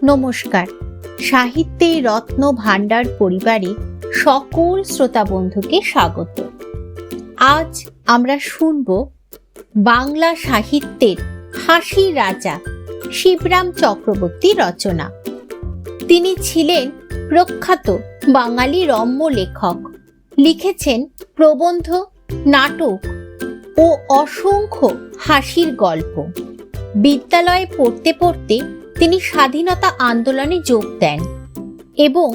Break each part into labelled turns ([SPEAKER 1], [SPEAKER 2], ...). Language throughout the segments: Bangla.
[SPEAKER 1] নমস্কার। সাহিত্যের রত্ন ভাণ্ডার পরিবারে সকল শ্রোতা বন্ধুকে স্বাগত। আজ আমরা শুনব বাংলা সাহিত্যের হাসির রাজা শিবরাম চক্রবর্তীর রচনা। তিনি ছিলেন প্রখ্যাত বাঙালি রম্য লেখক। লিখেছেন প্রবন্ধ, নাটক ও অসংখ্য হাসির গল্প। বিদ্যালয়ে পড়তে পড়তে তিনি স্বাধীনতা আন্দোলনে যোগ দেন এবং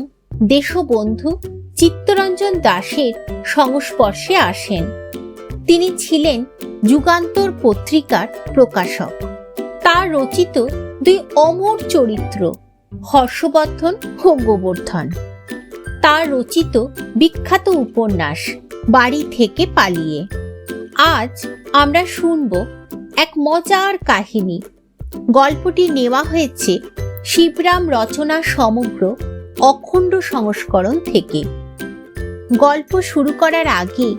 [SPEAKER 1] দেশবন্ধু চিত্তরঞ্জন দাশের সংস্পর্শে আসেন। তিনি ছিলেন যুগান্তর পত্রিকার প্রকাশক। তার রচিত দুই অমর চরিত্র হর্ষবর্ধন ও গোবর্ধন। তার রচিত বিখ্যাত উপন্যাস বাড়ি থেকে পালিয়ে। আজ আমরা শুনব এক মজার কাহিনী। গল্পটি নেওয়া হয়েছে শিবরাম রচনা সমগ্র অখণ্ড সংস্করণ থেকে। গল্প শুরু করার আগে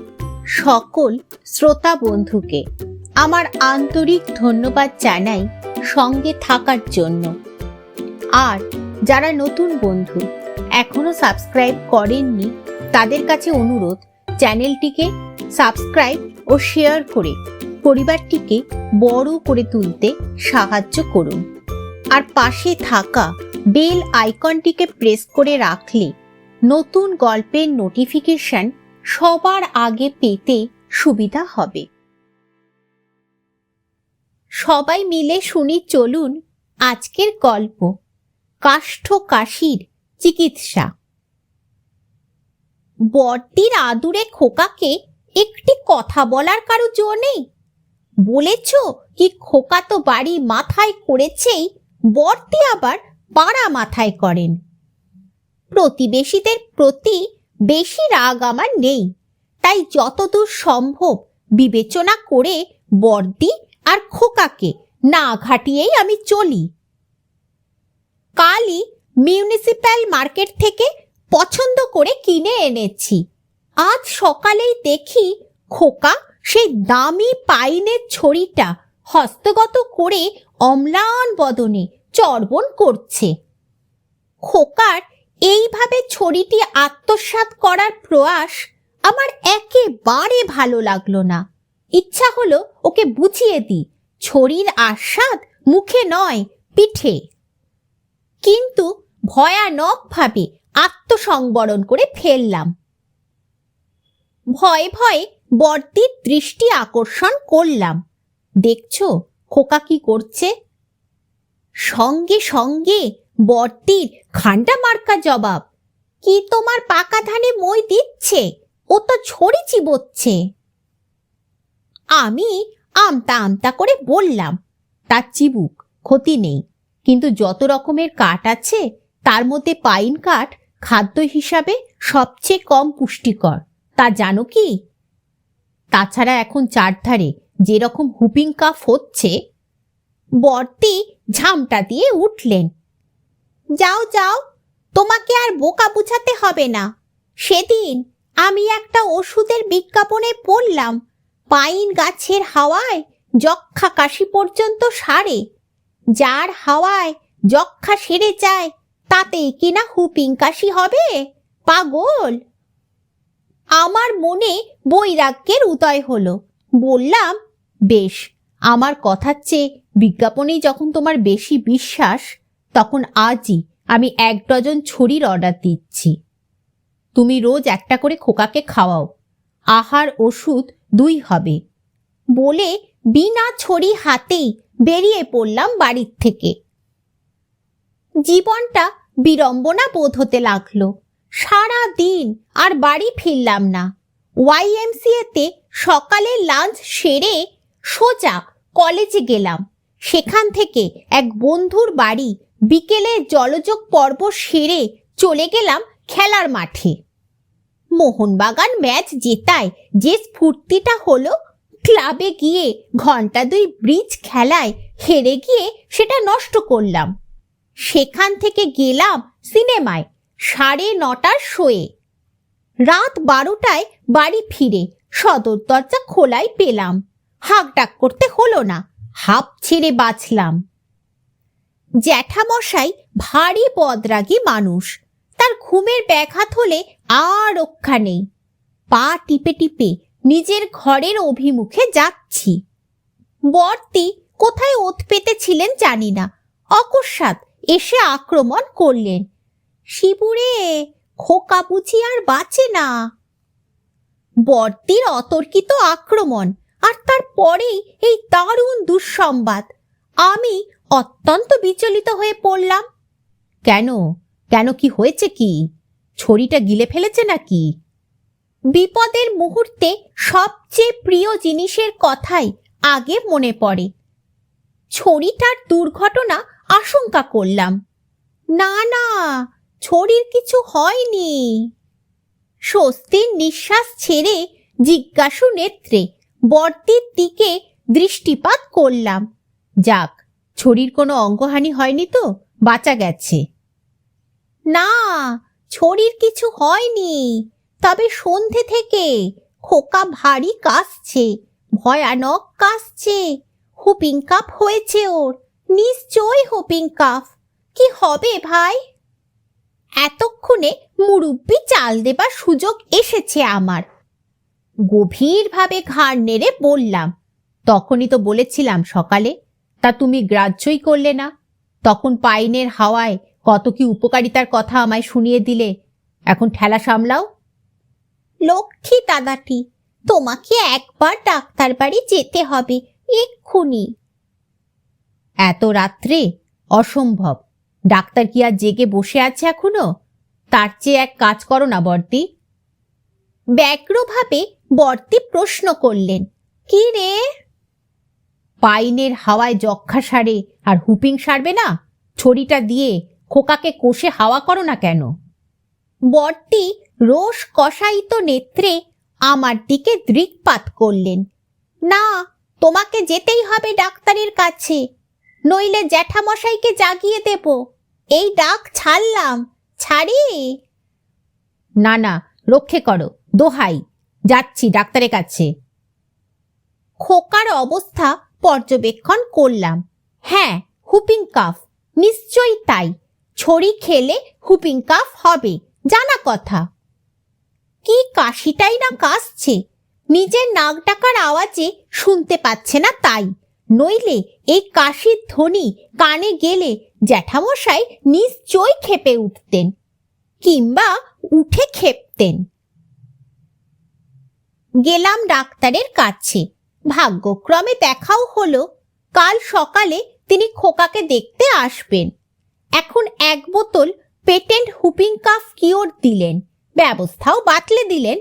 [SPEAKER 1] সকল শ্রোতা বন্ধুকে আমার আন্তরিক ধন্যবাদ জানাই সঙ্গে থাকার জন্য। আর যারা নতুন বন্ধু এখনো সাবস্ক্রাইব করেননি, তাদের কাছে অনুরোধ, চ্যানেলটিকে সাবস্ক্রাইব ও শেয়ার করে পরিবারটিকে বড় করে তুলতে সাহায্য করুন। আর পাশে থাকা বেল আইকনটিকে প্রেস করে রাখলে নতুন গল্পের নোটিফিকেশন সবার আগে পেতে সুবিধা হবে। সবাই মিলে শুনি চলুন আজকের গল্প, কাষ্ঠ কাশির চিকিৎসা। বড়দির আদুরে খোকাকে একটি কথা বলার কারো জো নেই। বলেছ কি খোকা তো বাড়ি মাথায় করেছেই, বড়দি আবার পাড়া মাথায় করেন। প্রতিবেশীদের প্রতি বেশি রাগ আমার নেই, তাই যতদূর সম্ভব বিবেচনা করে বড়দি আর খোকাকে না ঘাটিয়েই আমি চলি। কালই মিউনিসিপ্যাল মার্কেট থেকে পছন্দ করে কিনে এনেছি। আজ সকালেই দেখি খোকা সেই দামি পাইনের ছড়িটা হস্তগত করে অম্লান বদনে চর্বণ করছে। খোকার এইভাবে ছড়িটি আত্মসাৎ করার প্রয়াস আমার একেবারে ভালো লাগলো না। ইচ্ছা হলো ওকে বুঝিয়ে দিই, ছড়ির আস্বাদ মুখে নয়, পিঠে। কিন্তু ভয়ানকভাবে আত্মসংবরণ করে ফেললাম। ভয়ে ভয়ে বড়দির দৃষ্টি আকর্ষণ করলাম। দেখছো খোকা কি করছে? সঙ্গে সঙ্গে বড়দির খান্ডা মার্কা জবাব, কি তোমার পাকা ধানে মই দিচ্ছে? ও তো ছড়ি চিবোচ্ছে। আমি আমতা আমতা করে বললাম, তার চিবুক, ক্ষতি নেই, কিন্তু যত রকমের কাঠ আছে তার মধ্যে পাইন কাঠ খাদ্য হিসাবে সবচেয়ে কম পুষ্টিকর, তা জানো কি? তাছাড়া এখন চারধারে যেরকম হুপিং কাফ হচ্ছে। বড়দি ঝামটা দিয়ে উঠলেন। যাও যাও, তোমাকে আর বোকা বুঝাতে হবে না। সেদিন আমি একটা ওষুধের বিজ্ঞাপনে পড়লাম, পাইন গাছের হাওয়ায় যক্ষা কাশি পর্যন্ত সারে। যার হাওয়ায় যক্ষা সেরে যায় তাতেই কিনা হুপিং কাশি হবে? পাগল! আমার মনে বৈরাগ্যের উদয় হলো। বললাম, বেশ, আমার কথার চেয়ে বিজ্ঞাপনেই যখন তোমার বেশি বিশ্বাস, তখন আজই আমি 1 ডজন ছড়ির অর্ডার দিচ্ছি। তুমি রোজ একটা করে খোকাকে খাওয়াও, আহার ওষুধ 2 হবে। বলে বিনা ছড়ি হাতেই বেরিয়ে পড়লাম বাড়ির থেকে। জীবনটা বিড়ম্বনা বোধ হতে লাগলো। সারা দিন আর বাড়ি ফিরলাম না। YMCA-তে সকালে লাঞ্চ সেরে সোজা কলেজে গেলাম। সেখান থেকে এক বন্ধুর বাড়ি বিকেলে জলযোগ পর্ব সেরে চলে গেলাম খেলার মাঠে। মোহনবাগান ম্যাচ জেতায় যে স্ফূর্তিটা হলো, ক্লাবে গিয়ে ঘন্টা 2 ব্রিজ খেলায় হেরে গিয়ে সেটা নষ্ট করলাম। সেখান থেকে গেলাম সিনেমায় 9:30টার শোয়ে। রাত 12টায় বাড়ি ফিরে সদর দরজা খোলাই পেলাম। হাঁক ডাক করতে হলো না, হাঁপ ছেড়ে বাঁচলাম। জ্যাঠামশাই ভারী বদরাগী মানুষ, তার ঘুমের ব্যাঘাত হলে আর রক্ষা নেই। পা টিপে টিপে নিজের ঘরের অভিমুখে যাচ্ছি। বর্তি কোথায় ওত পেতেছিলেন জানি না, অকস্মাৎ এসে আক্রমণ করলেন। শিবুরে, খোকা বুঝি আর বাঁচে না। বর্তির অতর্কিত আক্রমণ আর তারপরেই এই দারুণ দুঃসংবাদ। আমি অত্যন্ত বিচলিত হয়ে পড়লাম। কেন কেন কি হয়েছে? কি ছড়িটা গিলে ফেলেছে নাকি? বিপদের মুহূর্তে সবচেয়ে প্রিয় জিনিসের কথাই আগে মনে পড়ে। ছড়িটার দুর্ঘটনা আশঙ্কা করলাম। না না, ছড়ির কিছু হয়নি। স্বস্তির নিঃশ্বাস ছেড়ে জিজ্ঞাসু নেত্রে বর্তির দিকে দৃষ্টিপাত করলাম। যাক, ছড়ির কোনো অঙ্গহানি হয়নি তো, বাঁচা গেছে। না, ছড়ির কিছু হয়নি, তবে সন্ধে থেকে খোকা ভারী কাশছে, ভয়ানক কাশছে। হুপিং কাফ হয়েছে ওর, নিশ্চয় হুপিং কাফ। কি হবে ভাই? এতক্ষণে মুরুব্বি চাল দেবার সুযোগ এসেছে আমার। গভীরভাবে ঘাড় নেড়ে বললাম, তখনই তো বলেছিলাম সকালে, তা তুমি গ্রাহ্যই করলে না। তখন পাইনের হাওয়ায় কত কি উপকারিতার কথা আমায় শুনিয়ে দিলে। এখন ঠেলা সামলাও। লক্ষ্মী দাদাটি, তোমাকে একবার ডাক্তার বাড়ি যেতে হবে এক্ষুনি। এত রাত্রে? অসম্ভব। ডাক্তার কি আর জেগে বসে আছে এখনো? তার চেয়ে এক কাজ করো না বর্তি। ব্যগ্রভাবে বর্তি প্রশ্ন করলেন, কি রে? পাইনের হাওয়ায় যক্ষা সারে আর হুপিং সারবে না? ছড়িটা দিয়ে খোকাকে কষে হাওয়া করো না কেন? বর্তি রোষ কষায়িত নেত্রে আমার দিকে দৃকপাত করলেন। না, তোমাকে যেতেই হবে ডাক্তারের কাছে, নইলে জ্যাঠামশাইকে জাগিয়ে দেব। এই ডাক ছাড়লাম, ছাড়ি। না না, রক্ষে করো, দোহাই, যাচ্ছি ডাক্তারের কাছে। খোকার অবস্থা পর্যবেক্ষণ করলাম। হ্যাঁ, হুপিং কাফ, নিশ্চয়ই তাই। ছড়ি খেলে হুপিং কাফ হবে, জানা কথা। কি কাশিটাই না কাশছে, নিজের নাক ডাকার আওয়াজে শুনতে পাচ্ছে না তাই, নইলে এই কাশির ধ্বনি কানে গেলে জ্যাঠামশাই নিশ্চয়ই খেপে উঠতেন, কিংবা উঠে খেপতেন। গেলাম ডাক্তারের কাছে। ভাগ্যক্রমে দেখাও হলো। কাল সকালে তিনি খোকাকে দেখতে আসবেন। এখন এক বোতল পেটেন্ট হুপিং কাফ কিওর দিলেন, ব্যবস্থাও বাতলে দিলেন।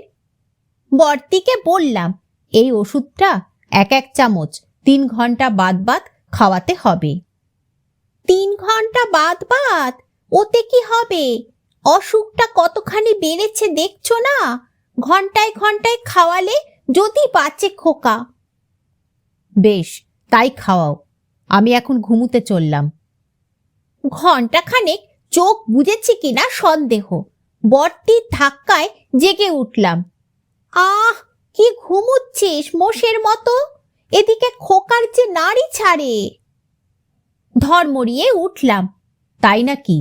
[SPEAKER 1] বর্তিকে বললাম, এই ওষুধটা এক এক চামচ 3 ঘন্টা বাদ বাদ খাওয়াতে হবে। 3 ঘন্টা বাদ বাদ? ওতে কি হবে? অসুখটা কতখানি বেড়েছে দেখছো না? ঘন্টায় ঘন্টায় খাওয়ালে যদি বাঁচে খোকা। বেশ, তাই খাওয়াও। আমি এখন ঘুমুতে চললাম। ঘন্টাখানেক চোখ বুঝেছি কিনা সন্দেহ। বর্তির ধাক্কায় জেগে উঠলাম। আহ, কি ঘুমুচ্ছিস মোষের মতো? এদিকে খোকার যে নাড়ি ছাড়ে। ধর্মড়িয়ে উঠলাম। তাই নাকি?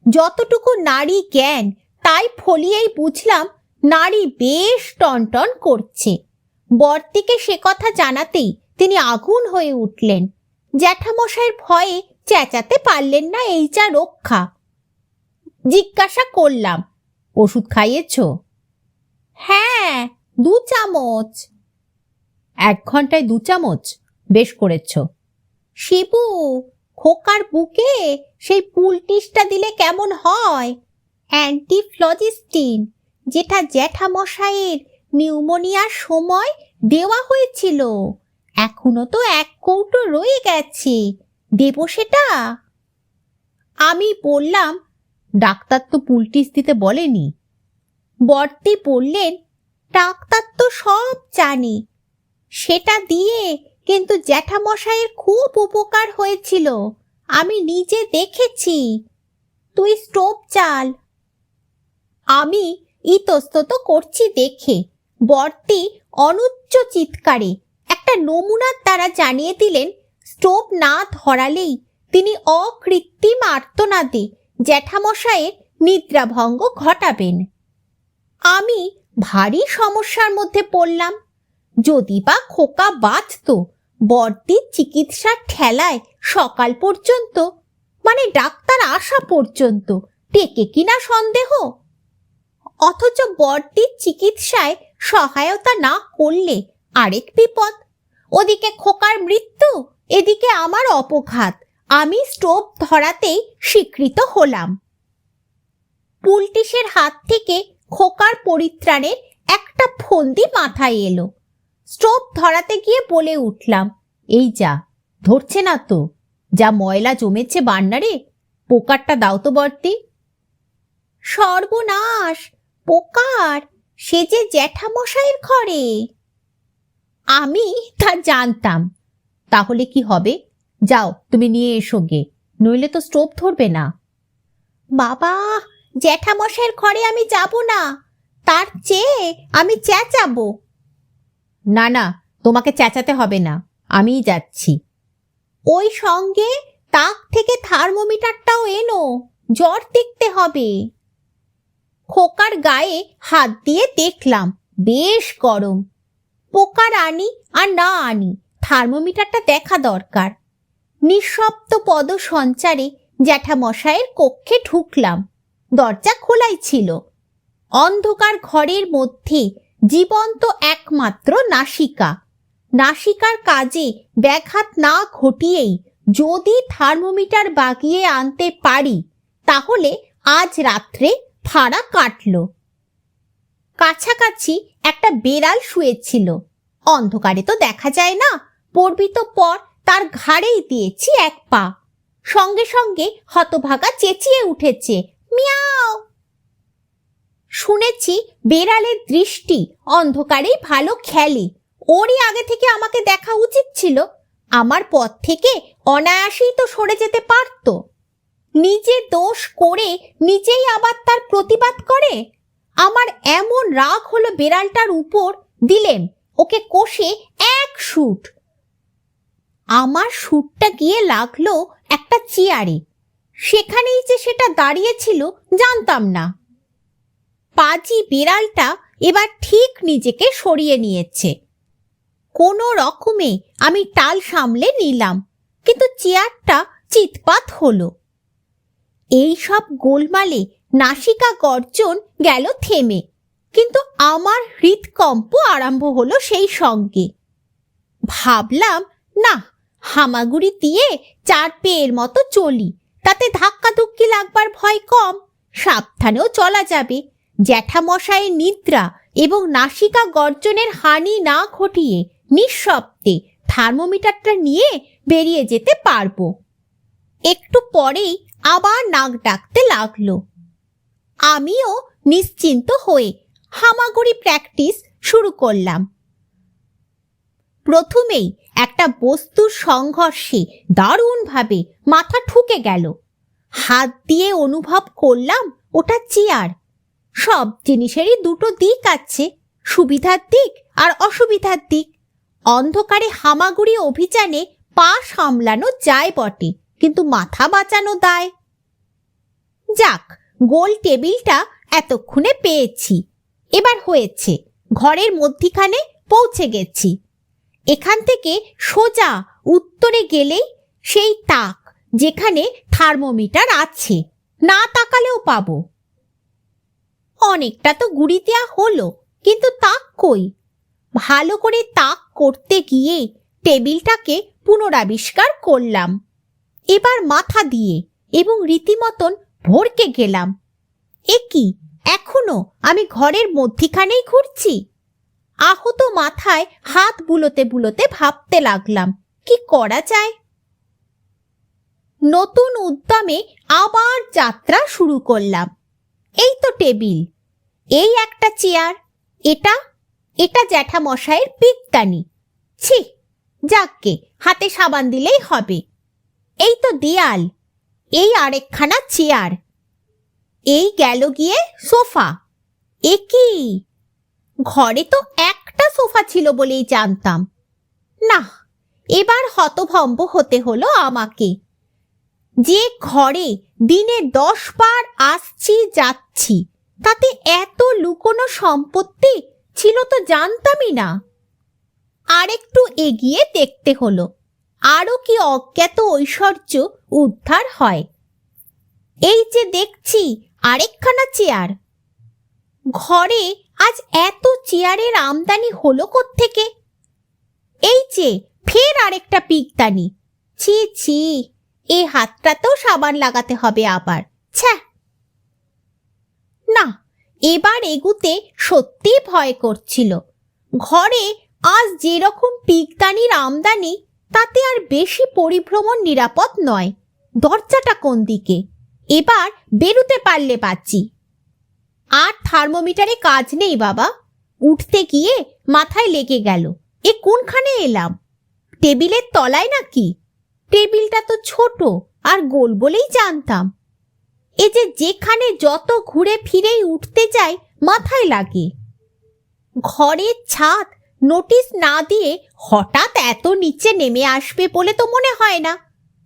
[SPEAKER 1] যতটুকু নাড়ি জ্ঞান তাই ফলিয়েই বুঝলাম নাড়ি বেশ টনটন করছে। বর্তিকে সে কথা জানাতেই তিনি আগুন হয়ে উঠলেন। জ্যাঠামশাইয়ের ভয়ে চেঁচাতে পারলেন না, এই যা রক্ষা। জিজ্ঞাসা করলাম, ওষুধ খাইয়েছ? হ্যাঁ, 2 চামচ। 1 ঘন্টায় 2 চামচ? বেশ করেছ। শিবু, খোকার বুকে সেই পুলটিসটা দিলে কেমন হয়? অ্যান্টিফ্লজিস্টিন, যেটা জ্যাঠামশাইয়ের নিউমোনিয়ার সময় দেওয়া হয়েছিল। এখনো তো 1 কৌটো রয়ে গেছে, দেব সেটা? আমি বললাম, ডাক্তার তো পুলটিস দিতে বলেনি। বর্তি বললেন, ডাক্তার তো সব জানে, সেটা দিয়ে কিন্তু জ্যাঠামশাইয়ের খুব উপকার হয়েছিল, আমি নিজে দেখেছি। তুই স্টোভ চাল। আমি ইতস্তত করছি দেখে বর্তি অনুচ্চ চিৎকারে একটা নমুনার দ্বারা জানিয়ে দিলেন, স্টোভ না ধরালেই তিনি অকৃত্রিম আর্তনাদে জ্যাঠামশায়ের নিদ্রাভঙ্গ ঘটাবেন। আমি ভারী সমস্যার মধ্যে পড়লাম। যদি বা খোকা বাঁচত, বড়দির চিকিৎসার ঠেলায় সকাল পর্যন্ত, মানে ডাক্তার আসা পর্যন্ত টেকে কিনা সন্দেহ। অথচ বড়দির চিকিৎসায় সহায়তা না করলে আরেক বিপদ। ওদিকে খোকার মৃত্যু, এদিকে আমার অপঘাত। আমি স্টোভ ধরাতেই স্বীকৃত হলাম। পুলটিসের হাত থেকে খোকার পরিত্রাণের একটা ফন্দি মাথায় এলো। স্টোভ ধরাতে গিয়ে বলে উঠলাম, এই যা, ধরছে না তো, যা ময়লা জমেছে বান্নারে, পোকারটা দাও তো বর্তি। সর্বনাশ, পোকার? সে যে জ্যাঠামশাইয়ের ঘরে। আমি তা জানতাম। তাহলে কি হবে? যাও, তুমি নিয়ে এসো গে, নইলে তো স্টোভ ধরবে না। বাবা, জ্যাঠামশাইয়ের ঘরে আমি যাব না, তার চেয়ে আমি চেঁচাবো। না না, তোমাকে চেঁচাতে হবে না, আমিই যাচ্ছি। ওই সঙ্গে তাক থেকে থার্মোমিটারটাও এনো, জ্বর দেখতে হবে। খোকার গায়ে হাত দিয়ে দেখলাম বেশ গরম। পোকার আনি আর না আনি, থার্মোমিটারটা দেখা দরকার। নিঃশব্দ পদ সঞ্চারে জ্যাঠামশায়ের কক্ষে ঢুকলাম। দরজা খোলাই ছিল। অন্ধকার ঘরের মধ্যে জীবন্ত একমাত্র নাসিকা। নাসিকার কাজে ব্যাঘাত না ঘটিয়েই যদি থার্মোমিটার বাগিয়ে আনতে পারি, তাহলে আজ রাত্রে ভাড়া কাটল। কাছাকাছি একটা বেড়াল শুয়েছিল। অন্ধকারে তো দেখা যায় না, পড়বি তো পর, তার ঘাড়েই দিয়েছি এক পা। সঙ্গে সঙ্গে হতভাগা চেঁচিয়ে উঠেছে, মিয়াও। শুনেছি বেড়ালের দৃষ্টি অন্ধকারেই ভালো খেলে। ওরই আগে থেকে আমাকে দেখা উচিত ছিল। আমার পথ থেকে অনায়াসেই তো সরে যেতে পারত। নিজে দোষ করে নিজেই আবার তার প্রতিবাদ করে। আমার এমন রাগ হলো বেড়ালটার উপর, দিলেম ওকে কষে এক শুট। আমার শুটটা গিয়ে লাগলো একটা চেয়ারে। সেখানেই যে সেটা দাঁড়িয়েছিল জানতাম না। পাজি বেড়ালটা এবার ঠিক নিজেকে সরিয়ে নিয়েছে। কোনো রকমে আমি টাল সামলে নিলাম, কিন্তু চেয়ারটা চিৎপাত হলো। এই সব গোলমালে নাসিকা গর্জন গেল থেমে, কিন্তু আমার হৃদকম্প আরম্ভ হলো সেই সঙ্গে। ভাবলাম, না, হামাগুড়ি দিয়ে চার পেয়ের মতো চলি, তাতে ধাক্কাধুক্কি লাগবার ভয় কম, সাবধানেও চলা যাবে। জ্যাঠামশায়ের নিদ্রা এবং নাসিকা গর্জনের হানি না ঘটিয়ে নিঃশব্দে থার্মোমিটারটা নিয়ে বেরিয়ে যেতে পারবো। একটু পরেই আবার নাক ডাকতে লাগলো। আমিও নিশ্চিন্ত হয়ে হামাগুড়ি প্র্যাকটিস শুরু করলাম। প্রথমেই একটা বস্তুর সংঘর্ষে দারুণভাবে মাথা ঠুকে গেল। হাত দিয়ে অনুভব করলাম ওটা চেয়ার। সব জিনিসেরই দুটো দিক আছে, সুবিধার দিক আর অসুবিধার দিক। অন্ধকারে হামাগুড়ি অভিযানে পা সামলানো যায় বটে, কিন্তু মাথা বাঁচানো দায়। যাক, গোল টেবিলটা এতক্ষণে পেয়েছি। এবার হয়েছে, ঘরের মধ্যিখানে পৌঁছে গেছি। এখান থেকে সোজা উত্তরে গেলেই সেই তাক, যেখানে থার্মোমিটার আছে, না তাকালেও পাবো। অনেকটা তো গুড়ি দেয়া হলো, কিন্তু তাক কই? ভালো করে তাক করতে গিয়ে টেবিলটাকে পুনরাবিষ্কার করলাম, এবার মাথা দিয়ে, এবং রীতিমতন ভরকে গেলাম। এ কি, এখনো আমি ঘরের মধ্যিখানেই ঘুরছি? আহত মাথায় হাত বুলোতে বুলোতে ভাবতে লাগলাম কি করা যায়। নতুন উদ্যমে আবার যাত্রা শুরু করলাম। এই তো টেবিল, এই একটা চেয়ার, এটা এটা জ্যাঠামশায়ের পিকদানি। ছি, যাকগে, হাতে সাবান দিলেই হবে। এই তো দেয়াল, এই আরেকখানা চেয়ার, এই গেল গিয়ে সোফা। এ কি, ঘরে তো একটা সোফা ছিল বলেই জানতাম। না, এবার হতভম্ব হতে হলো আমাকে। যে ঘরে দিনে 10 বার আসছি যাচ্ছি, তাতে এত লুকোনো সম্পত্তি ছিল তো জানতামই না। আরেকটু এগিয়ে দেখতে হলো আরো কি অজ্ঞাত ঐশ্বর্য উদ্ধার হয়। এই যে দেখছি আরেকখানা চেয়ার। ঘরে আজ এত চেয়ারের আমদানি হলো কোত্থেকে? এই যে ফের আরেকটা পিকদানি। ছি ছি, এ হাতটাতেও সাবান লাগাতে হবে আবার। ছ্যা, না, এবার এগুতে সত্যি ভয় করছিল। ঘরে আজ যেরকম পিকদানির আমদানি, তাতে আর বেশি পরিভ্রমণ নিরাপদ নয়। দরজাটা কোন দিকে? এবার বেরুতে পারলে বাঁচি। আর থার্মোমিটারে কাজ নেই বাবা। উঠতে গিয়ে মাথায় লেগে গেল, এ কোনখানে এলাম? টেবিলের তলায় নাকি? টেবিলটা তো ছোট আর গোল বলেই জানতাম। এ যে যেখানে যত ঘুরে ফিরেই উঠতে যাই মাথায় লাগে। ঘরের ছাদ নোটিশ না দিয়ে হঠাৎ এত নিচে নেমে আসবে বলে তো মনে হয় না।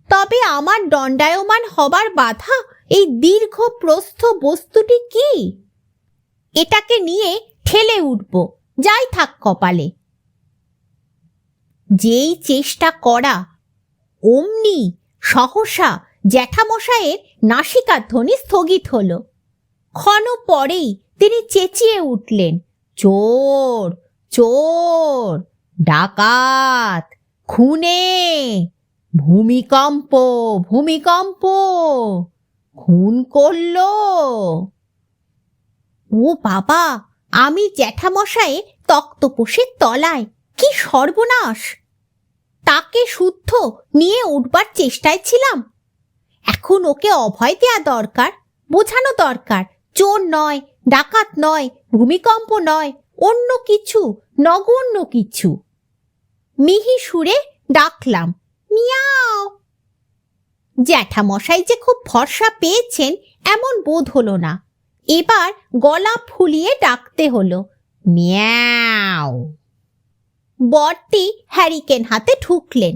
[SPEAKER 1] তবে আমার দণ্ডায়মান হবার বাধা এই দীর্ঘ প্রস্থ বস্তুটি কি? এটাকে নিয়ে ঠেলে উঠব, যাই থাক কপালে। যেই চেষ্টা করা, অমনি সহসা জ্যাঠামশায়ের নাসিকার ধ্বনি স্থগিত হলো। ক্ষণ পরেই তিনি চেঁচিয়ে উঠলেন, চোর, চোর, ডাকাত, খুনে, ভূমিকম্প, ভূমিকম্প, খুন করলো। ও বাবা, আমি জ্যাঠামশায়ে তক্তপোষের তলায়! কি সর্বনাশ! তাকে শুদ্ধ নিয়ে উঠবার চেষ্টায় ছিলাম। এখন ওকে অভয় দেয়া দরকার, বোঝানো দরকার চোর নয়, ডাকাত নয়, ভূমিকম্প নয়, অন্য কিছু, নগণ্য কিছু। মিহি সুরে ডাকলাম, মিয়াও। জ্যাঠামশাই যে খুব ভরসা পেয়েছেন এমন বোধ হলো না। এবার গলা ফুলিয়ে ডাকতে হলো, মিয়াও। বর্তি হ্যারিকেন হাতে ঢুকলেন।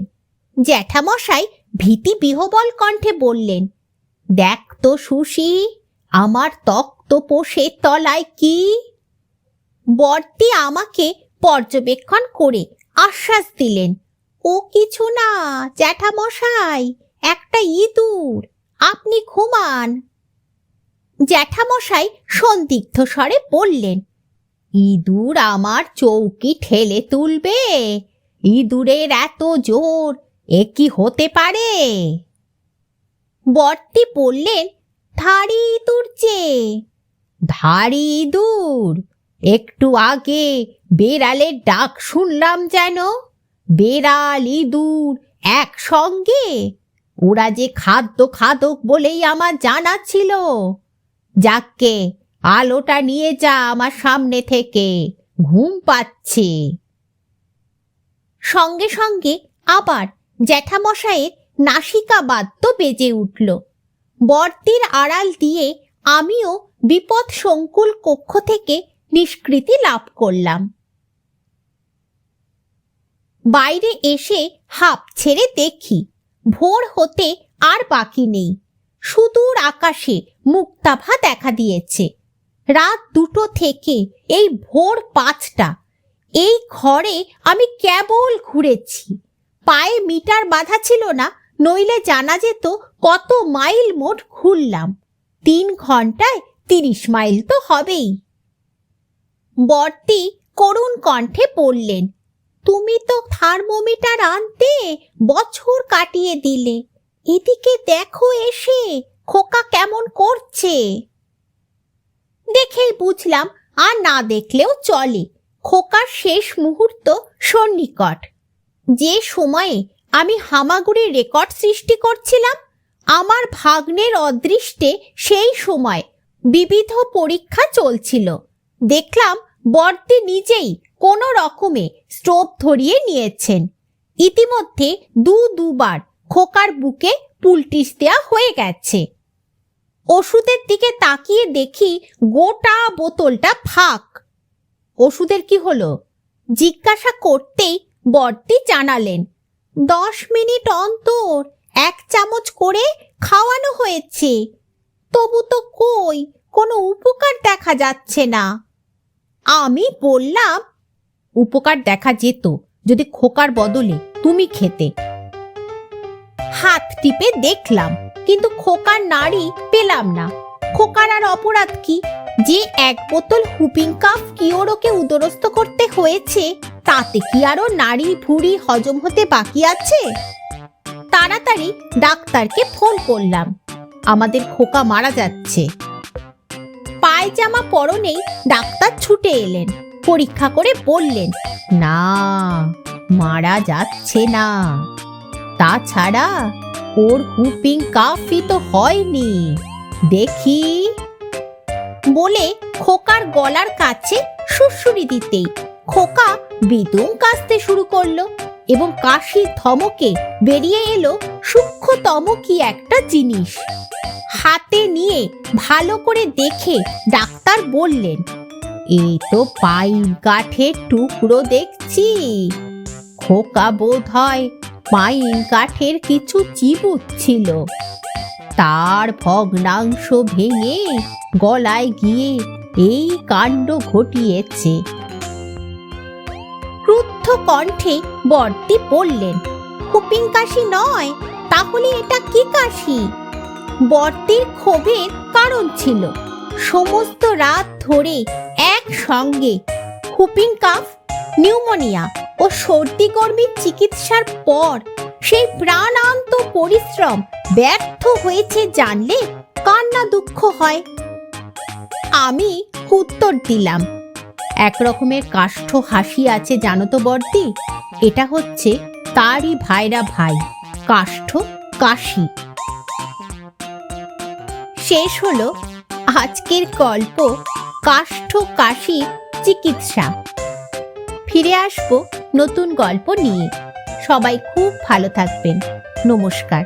[SPEAKER 1] জ্যাঠামশাই ভীতি বিহবল কণ্ঠে বললেন, দেখ তো সুশি, আমার তক্তপোষের তলায় কি? বর্তি আমাকে পর্যবেক্ষণ করে আশ্বাস দিলেন, ও কিছু না জ্যাঠামশাই, একটা ইঁদুর, আপনি ঘুমান। জ্যাঠামশাই সন্দিগ্ধ স্বরে বললেন, ইঁদুর আমার চৌকি ঠেলে তুলবে? ইঁদুরের এত জোর, এ কি হতে পারে? বর্তি বললেন, ধাড়ি ইঁদুর যে। ধাড়ি ইঁদুর? একটু আগে বেড়ালের ডাক শুনলাম যেন। বেড়াল ইঁদুর একসঙ্গে? ওরা যে খাদ্য খাদক বলেই আমার জানা ছিল। যাককে, আলোটা নিয়ে যা আমার সামনে থেকে, ঘুম পাচ্ছে। সঙ্গে সঙ্গে আবার জ্যাঠামশায়ের নাসিকা বাদ্য বেজে উঠল। বর্তির আড়াল দিয়ে আমিও বিপদ সংকুল কক্ষ থেকে নিষ্কৃতি লাভ করলাম। বাইরে এসে হাঁপ ছেড়ে দেখি ভোর হতে আর বাকি নেই। সুদূর আকাশে মুক্তাভা দেখা দিয়েছে। রাত 2টো থেকে এই ভোর 5টা এই ঘরে আমি কেবল ঘুরেছি। পায়ে মিটার বাঁধা ছিল না, নইলে জানা যেত কত মাইল মোট ঘুরলাম। 3 ঘন্টায় 30 মাইল তো হবেই। বর্তি করুণ কণ্ঠে বললেন, তুমি তো থার্মোমিটার আনতে বছর কাটিয়ে দিলে। এদিকে দেখো এসে খোকা কেমন করছে। দেখেই বুঝলাম আর না দেখলেও চলে। খোকার শেষ মুহূর্ত সন্নিকট। যে সময়ে আমি হামাগুড়ির রেকর্ড সৃষ্টি করছিলাম, আমার ভাগ্নের অদৃষ্টে সেই সময় বিবিধ পরীক্ষা চলছিল। দেখলাম বর্তি নিজেই কোনো রকমে স্টোভ ধরিয়ে নিয়েছেন। ইতিমধ্যে দুবার খোকার বুকে পুলটিস দেয়া হয়ে গেছে। ওষুধের দিকে তাকিয়ে দেখি গোটা বোতলটা ফাঁক। ওষুধের কি হলো জিজ্ঞাসা করতেই বর্তি জানালেন, 10 মিনিট অন্তর 1 চামচ করে খাওয়ানো হয়েছে, তবু তো কই কোনো উপকার দেখা যাচ্ছে না। আমি বললাম, উপকার দেখা যেত যদি খোকার বদলে তুমি খেতে। হাত টিপে দেখলাম, কিন্তু খোকার নাড়ি পেলাম না। খোকার আর অপরাধ কি যে এক বোতল হুপিং কাফ কিওরোকে উদরস্থ করতে হয়েছে, তাতে কি আরো নাড়ি ভুড়ি হজম হতে বাকি আছে? তাড়াতাড়ি ডাক্তারকে ফোন করলাম, আমাদের খোকা মারা যাচ্ছে। পায়জামা পরনেই ডাক্তার ছুটে এলেন, পরীক্ষা করে বললেন, না, মারা যাচ্ছে না। তাছাড়া ওর হুপিং কাফই তো হয়নি, দেখি। বলে খোকার গলার কাছে সুড়সুড়ি দিতেই খোকা বিদুম কাশতে শুরু করলো এবং কাশির ধমকে বেরিয়ে এলো সূক্ষ্মতম কি একটা জিনিস। হাতে নিয়ে ভালো করে দেখে ডাক্তার বললেন, এই তো পাইন কাঠের টুকরো দেখছি। খোকা বোধ হয় পাইন কাঠের কিছু চিবুচ্ছিল, তার ভগ্নাংশ ভেঙে গলায় গিয়ে এই কাণ্ড ঘটিয়েছে। ক্রুদ্ধ কণ্ঠে বর্দি বললেন, হুপিং কাশি নয়, তাহলে এটা কি কাশি? বর্দির ক্ষোভের কারণ ছিল, সমস্ত রাত ধরে একসঙ্গে হুপিং কাফ, নিউমোনিয়া ও সর্দি গর্মির চিকিৎসার পর সেই প্রাণান্ত পরিশ্রম ব্যর্থ হয়েছে জানলে কার না দুঃখ হয়। আমি উত্তর দিলাম, এক রকমের কাষ্ঠ হাসি আছে জানো তো বর্দি, এটা হচ্ছে তারই ভাইরা ভাই, কাষ্ঠ কাশি। শেষ হলো আজকের গল্প, কাষ্ঠ কাশির চিকিৎসা। ফিরে আসবো নতুন গল্প নিয়ে। সবাই খুব ভালো থাকবেন। নমস্কার।